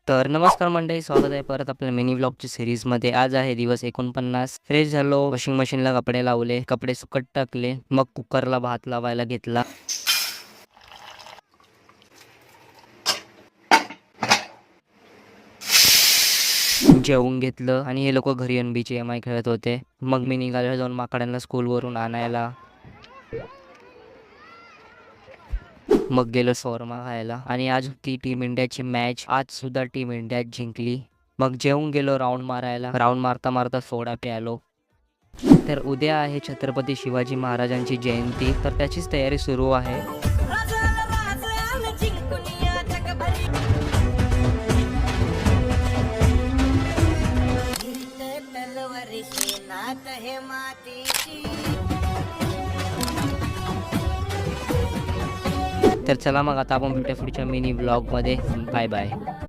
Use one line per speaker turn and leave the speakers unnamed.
तर नमस्कार मंडळी, स्वागत आहे परत आपल्या मिनी व्लॉगच्या सिरीजमध्ये. आज आहे दिवस 49. फ्रेश झालो, वॉशिंग मशीनला कपडे लावले, कपडे सुकत टाकले, मग कुकरला भात लावायला घेतला. जेवून घेतलं आणि हे लोक घरी NBAची खेळत होते. मग मी निघालो जाऊन माकडांना स्कूलवरून आणायला. मग गेलो शॉर्मा खायला आणि आज होती टीम इंडियाची मॅच. आज सुद्धा टीम इंडिया जिंकली. मग जेवून गेलो राऊंड मारायला. राऊंड मारता मारता सोडा प्यालो. तर उद्या आहे छत्रपती शिवाजी महाराजांची जयंती, तर त्याचीच तयारी सुरू आहे. तर चला मग आता आपण भेटूया पुढच्या मिनी व्लॉगमध्ये. Bye bye.